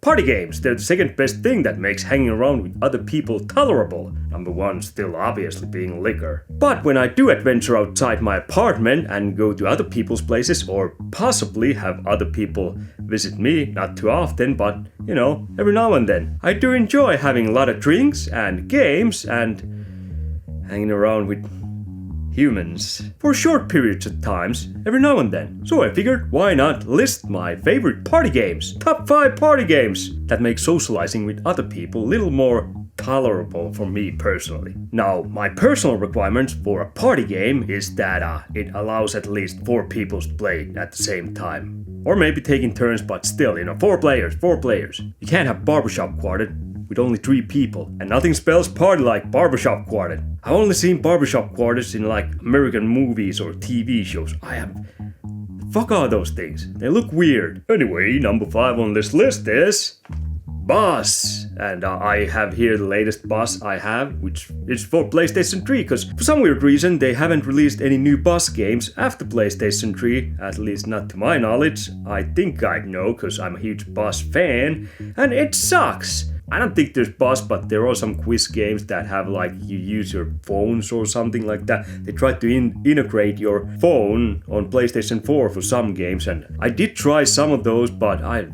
Party games, they're the second best thing that makes hanging around with other people tolerable. Number one still obviously being liquor. But when I do adventure outside my apartment and go to other people's places or possibly have other people visit me, not too often, but every now and then, I do enjoy having a lot of drinks and games and hanging around with humans for short periods of times every now and then. So I figured, why not list my favorite party games? Top 5 party games that make socializing with other people a little more tolerable for me personally. Now, my personal requirements for a party game is that it allows at least 4 people to play at the same time. Or maybe taking turns, but still, 4 players. You can't have barbershop quartet with only 3 people, and nothing spells party like barbershop quartet. I've only seen barbershop quartets in like American movies or TV shows. Fuck all those things. They look weird. Anyway, number 5 on this list is Boss. And I have here the latest Boss I have, which is for PlayStation 3, because for some weird reason they haven't released any new Boss games after PlayStation 3, at least not to my knowledge. I think I know, because I'm a huge Boss fan, and it sucks. I don't think there's Boss, but there are some quiz games that have like you use your phones or something like that. They try to integrate your phone on PlayStation 4 for some games, and I did try some of those, but I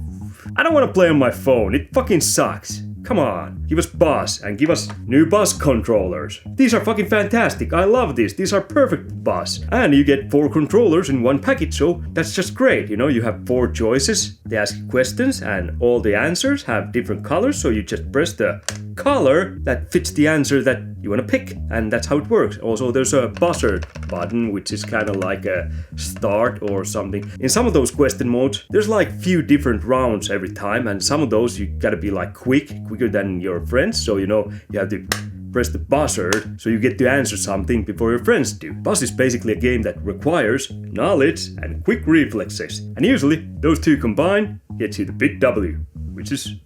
don't want to play on my phone. It fucking sucks. Come on, give us Boss and give us new Boss controllers. These are fucking fantastic. I love these. These are perfect Boss. And you get 4 controllers in one package, so that's just great. You have 4 choices. They ask you questions and all the answers have different colors, so you just press the color that fits the answer that you want to pick, and that's how it works. Also, there's a buzzer button, which is kind of like a start or something. In some of those question modes, there's like few different rounds every time, and some of those you gotta be like quicker than your friends, so you have to press the buzzer so you get to answer something before your friends do. Boss is basically a game that requires knowledge and quick reflexes, and usually those two combined gets you the big W, which is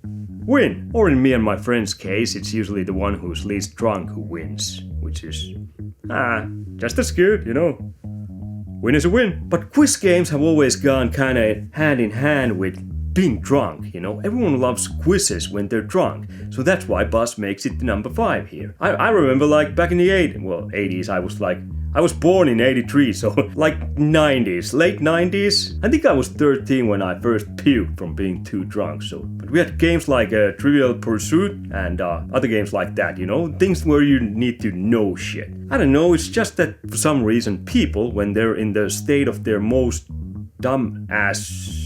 win. Or in me and my friend's case, it's usually the one who's least drunk who wins, which is just as good, Win is a win. But quiz games have always gone kind of hand in hand with being drunk, Everyone loves quizzes when they're drunk, so that's why Boss makes it the number 5 here. I remember like back in the 80s, I was born in 83, so like 90s, late 90s. I think I was 13 when I first puked from being too drunk, but we had games like Trivial Pursuit and other games like that, things where you need to know shit. I don't know, it's just that for some reason people, when they're in the state of their most dumbass,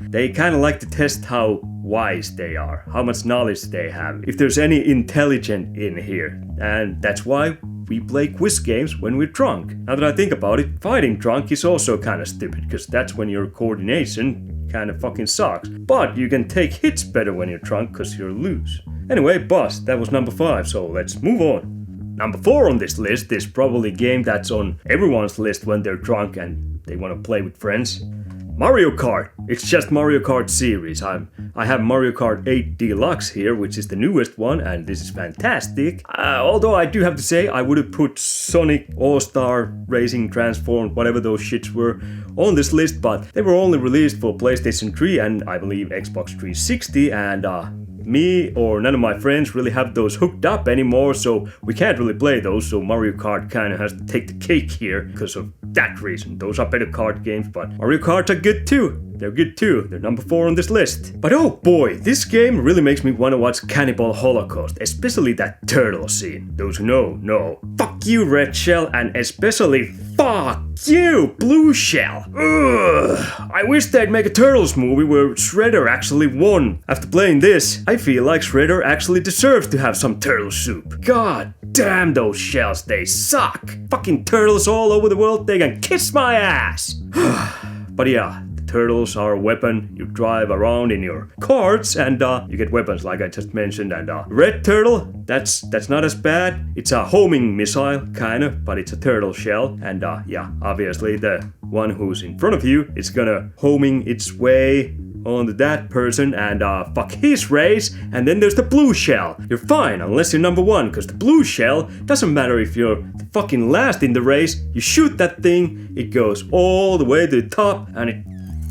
they kind of like to test how wise they are, how much knowledge they have, if there's any intelligence in here. And that's why we play quiz games when we're drunk. Now that I think about it, fighting drunk is also kind of stupid, because that's when your coordination kind of fucking sucks. But you can take hits better when you're drunk because you're loose. Anyway, Boss, that was number 5, so let's move on. Number 4 on this list is probably a game that's on everyone's list when they're drunk and they want to play with friends. Mario Kart! It's just Mario Kart series. I have Mario Kart 8 Deluxe here, which is the newest one, and this is fantastic. Although I do have to say, I would have put Sonic, All-Star, Racing, Transformed, whatever those shits were, on this list, but they were only released for PlayStation 3 and I believe Xbox 360, and me or none of my friends really have those hooked up anymore, so we can't really play those, so Mario Kart kinda has to take the cake here because of that reason. Those are better kart games, but Mario Karts are good too. They're good too. They're number 4 on this list. But oh boy, this game really makes me want to watch Cannibal Holocaust, especially that turtle scene. Those who know. Fuck you, Red Shell, and especially fuck you, Blue Shell. Ugh. I wish they'd make a Turtles movie where Shredder actually won. After playing this, I feel like Shredder actually deserves to have some turtle soup. God damn those shells, they suck. Fucking turtles all over the world, they can kiss my ass. But yeah, turtles are a weapon. You drive around in your carts and you get weapons like I just mentioned. And red turtle, that's not as bad. It's a homing missile, kinda, but it's a turtle shell. And yeah, obviously the one who's in front of you is gonna homing its way onto that person and fuck his race. And then there's the blue shell. You're fine unless you're number 1, because the blue shell doesn't matter if you're the fucking last in the race. You shoot that thing, it goes all the way to the top and it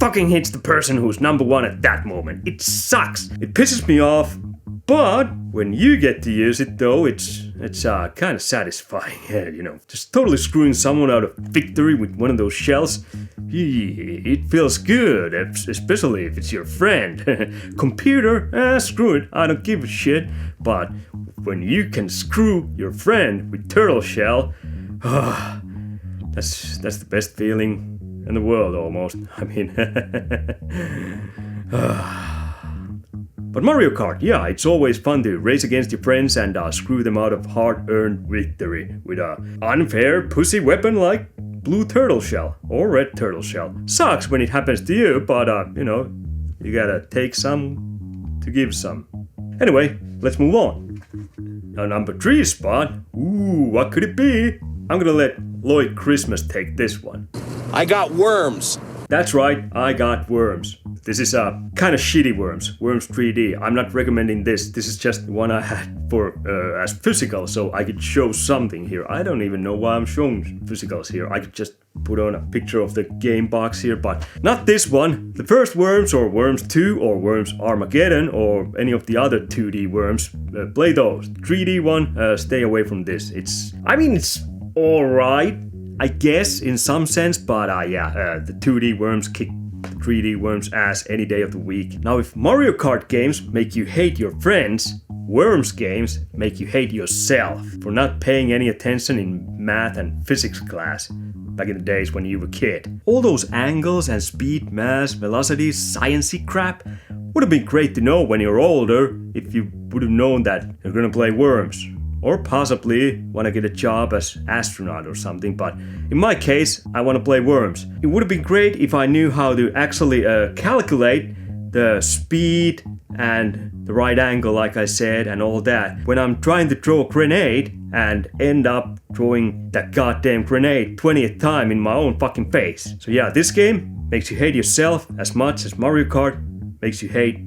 fucking hates the person who's number one at that moment. It sucks. It pisses me off. But when you get to use it though, it's kind of satisfying. Yeah, you know, just totally screwing someone out of victory with one of those shells. It feels good, especially if it's your friend. Computer, screw it, I don't give a shit. But when you can screw your friend with turtle shell, that's the best feeling in the world almost. I mean, but Mario Kart, yeah, it's always fun to race against your friends and screw them out of hard-earned victory with an unfair pussy weapon like blue turtle shell or red turtle shell. Sucks when it happens to you, but you know, you gotta take some to give some. Anyway, let's move on. Now number 3 spot. Ooh, what could it be? I'm gonna let Lloyd Christmas take this one. I got worms. That's right, I got worms. This is kind of shitty worms, Worms 3D. I'm not recommending this. This is just one I had for as physical, so I could show something here. I don't even know why I'm showing physicals here. I could just put on a picture of the game box here, but not this one. The first Worms, or Worms 2, or Worms Armageddon, or any of the other 2D Worms, play those. 3D one, stay away from this. It's alright, I guess, in some sense, but the 2D Worms kick the 3D Worms ass any day of the week. Now, if Mario Kart games make you hate your friends, Worms games make you hate yourself for not paying any attention in math and physics class back in the days when you were a kid. All those angles and speed, mass, velocity, sciencey crap would have been great to know when you're older if you would have known that you're gonna play Worms. Or possibly want to get a job as astronaut or something, but in my case, I want to play Worms. It would have been great if I knew how to actually calculate the speed and the right angle, like I said, and all that. When I'm trying to throw a grenade and end up throwing that goddamn grenade 20th time in my own fucking face. So yeah, this game makes you hate yourself as much as Mario Kart makes you hate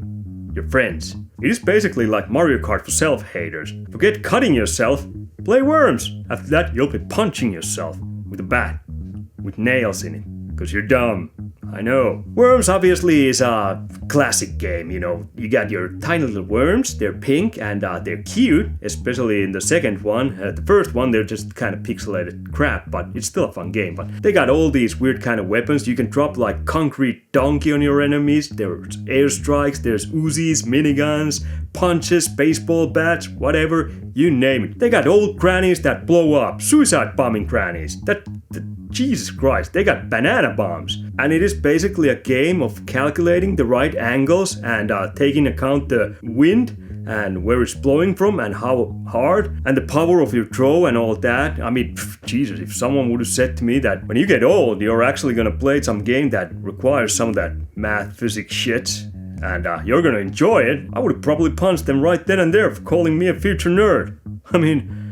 your friends. It is basically like Mario Kart for self-haters. Forget cutting yourself, play Worms. After that, you'll be punching yourself with a bat, with nails in it, because you're dumb. I know. Worms obviously is a classic game, you know. You got your tiny little worms, they're pink and they're cute, especially in the second one. The first one, they're just kind of pixelated crap, but it's still a fun game. But they got all these weird kind of weapons. You can drop like concrete donkey on your enemies. There's airstrikes, there's Uzis, miniguns, punches, baseball bats, whatever, you name it. They got old grannies that blow up, suicide bombing grannies. Jesus Christ, they got banana bombs. And it is basically a game of calculating the right angles and taking account the wind and where it's blowing from and how hard and the power of your throw and all that. I mean, Jesus, if someone would have said to me that when you get old, you're actually gonna play some game that requires some of that math, physics shit, and you're gonna enjoy it, I would have probably punched them right then and there for calling me a future nerd. I mean,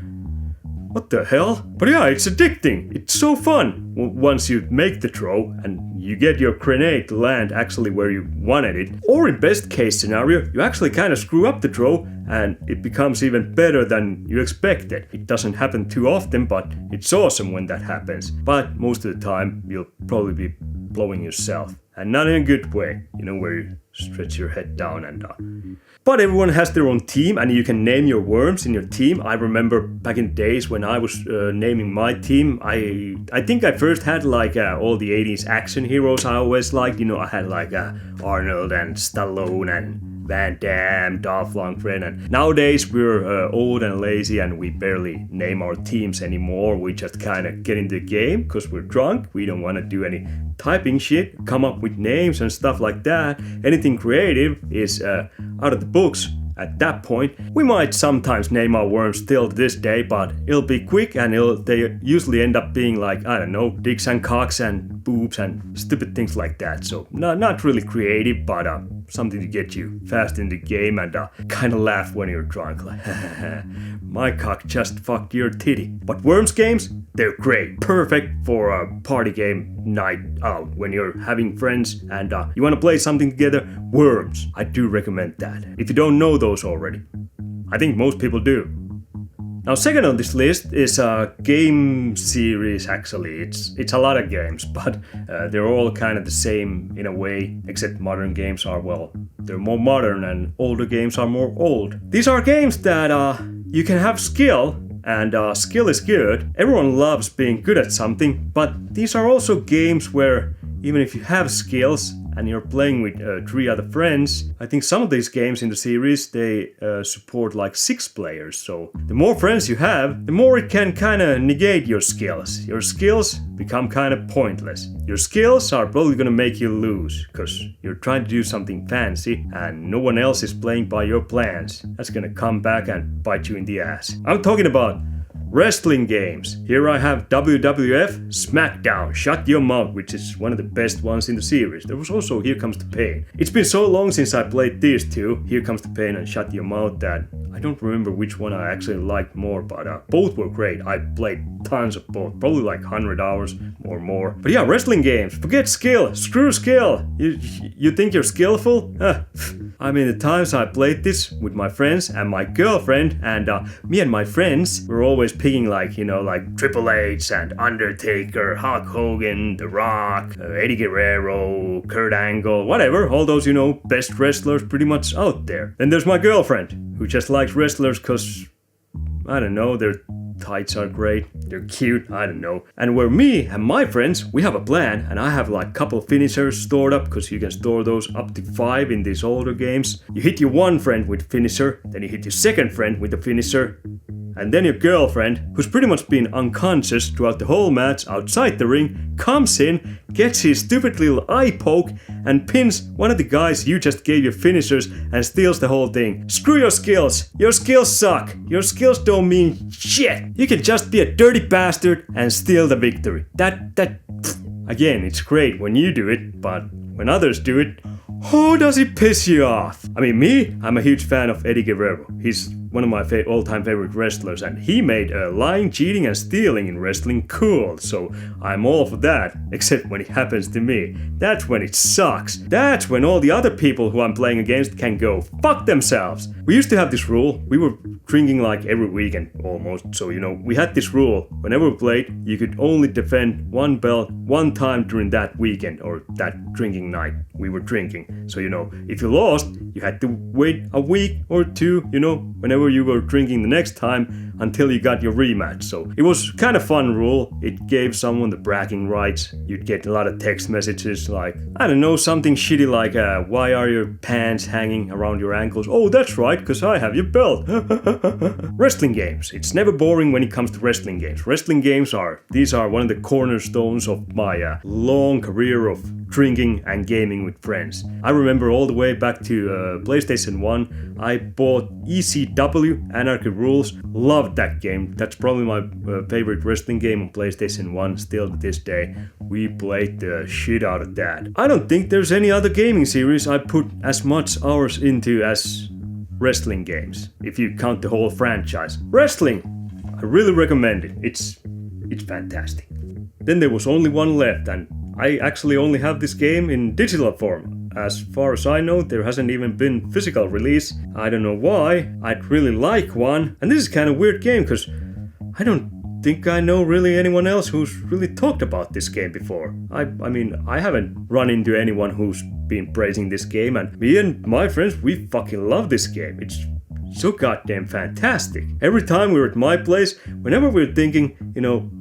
what the hell? But yeah, it's addicting. It's so fun once you make the throw and you get your grenade to land actually where you wanted it. Or in best case scenario, you actually kind of screw up the throw and it becomes even better than you expected. It doesn't happen too often, but it's awesome when that happens. But most of the time, you'll probably be blowing yourself. And not in a good way, you know, where you stretch your head down and But everyone has their own team and you can name your worms in your team. I remember back in days when I was naming my team, I think I first had like all the 80s action heroes I always liked. You know, I had like Arnold and Stallone and Van Damme, Dolph Lundgren, and nowadays we're old and lazy and we barely name our teams anymore. We just kind of get in the game because we're drunk. We don't want to do any typing shit, come up with names and stuff like that. Anything creative is out of the books. At that point, we might sometimes name our worms still to this day, but it'll be quick and they usually end up being like, I don't know, dicks and cocks and boobs and stupid things like that. So not really creative, but something to get you fast in the game and kind of laugh when you're drunk. Like, my cock just fucked your titty. But Worms games, they're great. Perfect for a party game night out when you're having friends and you want to play something together. Worms, I do recommend that. If you don't know those already, I think most people do. Now, second on this list is a game series. Actually, it's a lot of games, but they're all kind of the same in a way, except modern games are, well, they're more modern and older games are more old. These are games that you can have skill, and skill is good. Everyone loves being good at something, but these are also games where even if you have skills and you're playing with 3 other friends, I think some of these games in the series, they support like 6 players. So the more friends you have, the more it can kind of negate your skills. Your skills become kind of pointless. Your skills are probably gonna make you lose, because you're trying to do something fancy and no one else is playing by your plans. That's gonna come back and bite you in the ass. I'm talking about wrestling games. Here I have WWF SmackDown Shut Your Mouth, which is one of the best ones in the series. There was also Here Comes the Pain. It's been so long since I played these two, Here Comes the Pain and Shut Your Mouth, that I don't remember which one I actually liked more, but both were great. I played tons of both, probably like 100 hours or more. But yeah, wrestling games. Forget skill. Screw skill. You think you're skillful? I mean, the times I played this with my friends and my girlfriend, and me and my friends were always picking like Triple H and Undertaker, Hulk Hogan, The Rock, Eddie Guerrero, Kurt Angle, whatever, all those, best wrestlers pretty much out there. Then there's my girlfriend, who just likes wrestlers cause, I don't know, their tights are great, they're cute, I don't know. And where me and my friends, we have a plan, and I have like a couple finishers stored up, because you can store those up to 5 in these older games. You hit your one friend with finisher, then you hit your second friend with the finisher, and then your girlfriend, who's pretty much been unconscious throughout the whole match outside the ring, comes in, gets his stupid little eye poke, and pins one of the guys you just gave your finishers and steals the whole thing. Screw your skills! Your skills suck! Your skills don't mean shit! You can just be a dirty bastard and steal the victory. Again, it's great when you do it, but when others do it, how does it piss you off? I mean, I'm a huge fan of Eddie Guerrero. He's one of my all-time favorite wrestlers, and he made lying, cheating, and stealing in wrestling cool, so I'm all for that, except when it happens to me. That's when it sucks. That's when all the other people who I'm playing against can go fuck themselves. We used to have this rule. We were drinking like every weekend, almost, so we had this rule. Whenever we played, you could only defend one belt one time during that weekend, or that drinking night we were drinking. So, if you lost, you had to wait a week or two, whenever you were drinking the next time, until you got your rematch. So it was kind of fun rule. It gave someone the bragging rights. You'd get a lot of text messages like, I don't know, something shitty like, why are your pants hanging around your ankles? Oh, that's right, because I have your belt. Wrestling games. It's never boring when it comes to wrestling games. Wrestling games are one of the cornerstones of my long career of drinking and gaming with friends. I remember all the way back to PlayStation 1, I bought ECW, Anarchy Rules, loved that game. That's probably my favorite wrestling game on PlayStation 1 still to this day. We played the shit out of that. I don't think there's any other gaming series I put as much hours into as wrestling games, if you count the whole franchise. Wrestling! I really recommend it. It's fantastic. Then there was only one left, and I actually only have this game in digital form. As far as I know, there hasn't even been physical release. I don't know why. I'd really like one. And this is kind of weird game, because I don't think I know really anyone else who's really talked about this game before. I mean, I haven't run into anyone who's been praising this game, and me and my friends, we fucking love this game. It's so goddamn fantastic. Every time we're at my place, whenever we're thinking,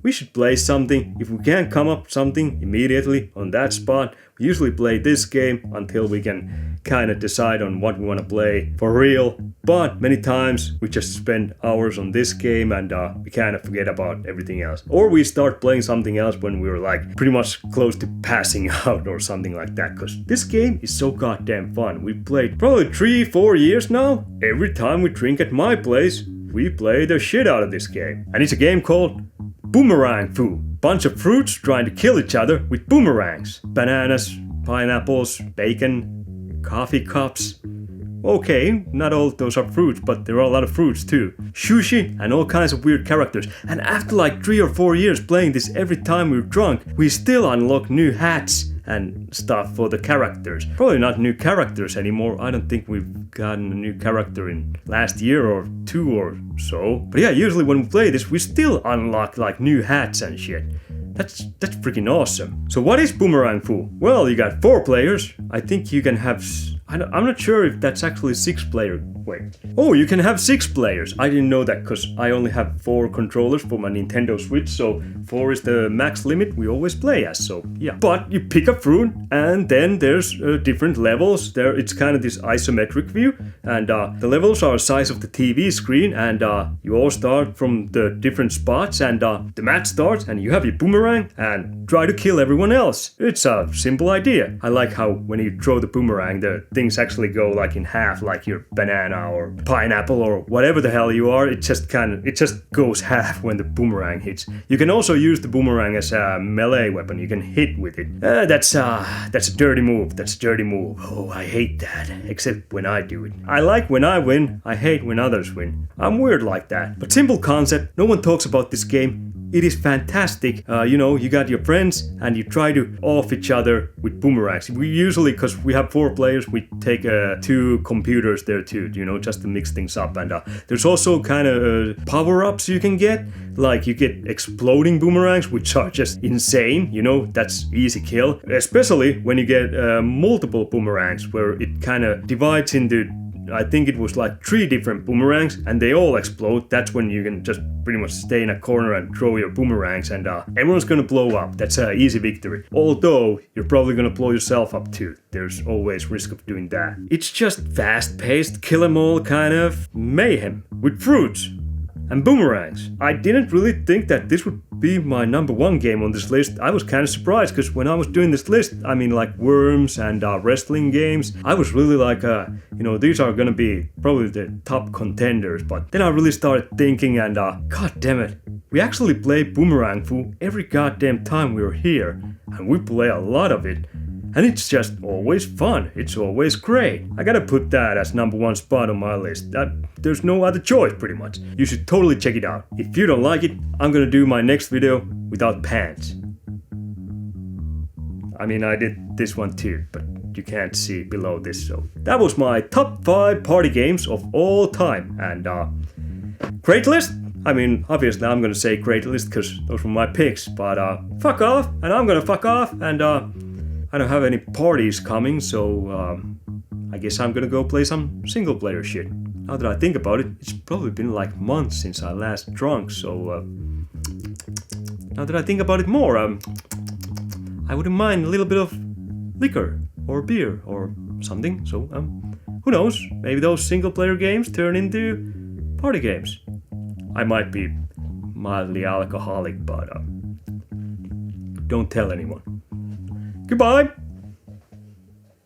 we should play something, if we can't come up something immediately on that spot, we usually play this game until we can kind of decide on what we want to play for real. But many times we just spend hours on this game and we kind of forget about everything else. Or we start playing something else when we're like pretty much close to passing out or something like that. Because this game is so goddamn fun. We played probably 3-4 years now. Every time we drink at my place, we play the shit out of this game. And it's a game called Boomerang Fu. Bunch of fruits trying to kill each other with boomerangs. Bananas, pineapples, bacon, coffee cups. Okay, not all those are fruits, but there are a lot of fruits too. Sushi and all kinds of weird characters. And after like 3 or 4 years playing this every time we're drunk, we still unlock new hats and stuff for the characters. Probably not new characters anymore. I don't think we've gotten a new character in last year or 2 or so. But yeah, usually when we play this, we still unlock like new hats and shit. That's freaking awesome. So what is Boomerang Fu? Well, you got 4 players. I think you can have... I'm not sure if that's actually 6 player. Wait. Oh, you can have 6 players. I didn't know that because I only have 4 controllers for my Nintendo Switch. So 4 is the max limit we always play as. So yeah. But you pick a fruit and then there's different levels. There it's kind of this isometric view. And the levels are the size of the TV screen. And you all start from the different spots. And the match starts and you have your boomerang and try to kill everyone else. It's a simple idea. I like how when you throw the boomerang, the things actually go like in half, like your banana or pineapple or whatever the hell you are. It just goes half when the boomerang hits. You can also use the boomerang as a melee weapon. You can hit with it. That's a dirty move. That's a dirty move. Oh, I hate that. Except when I do it. I like when I win. I hate when others win. I'm weird like that. But simple concept. No one talks about this game. It is fantastic. You got your friends and you try to off each other with boomerangs. We usually, because we have 4 players, we take 2 computers there too, just to mix things up. And there's also kind of power-ups you can get. Like you get exploding boomerangs, which are just insane. That's easy kill. Especially when you get multiple boomerangs, where it kind of divides into... I think it was like 3 different boomerangs and they all explode. That's when you can just pretty much stay in a corner and throw your boomerangs and everyone's gonna blow up. That's an easy victory. Although you're probably gonna blow yourself up too. There's always risk of doing that. It's just fast-paced, kill-em-all kind of mayhem with fruits and boomerangs. I didn't really think that this would be my number 1 game on this list. I was kind of surprised because when I was doing this list, I mean like Worms and wrestling games, I was really like, these are gonna be probably the top contenders. But then I really started thinking and god damn it, we actually play Boomerang Fu every goddamn time we're here. And we play a lot of it. And it's just always fun. It's always great. I gotta put that as number 1 spot on my list. There's no other choice pretty much. You should totally check it out. If you don't like it, I'm gonna do my next video without pants. I mean, I did this one too, but you can't see below this, so. That was my top 5 party games of all time. And great list? I mean, obviously I'm gonna say great list because those were my picks, but fuck off, and I'm gonna fuck off, and I don't have any parties coming, so I guess I'm gonna go play some single player shit. Now that I think about it, it's probably been like months since I last drunk, so now that I think about it more, I wouldn't mind a little bit of liquor or beer or something, so who knows, maybe those single player games turn into party games. I might be mildly alcoholic, but don't tell anyone. Goodbye!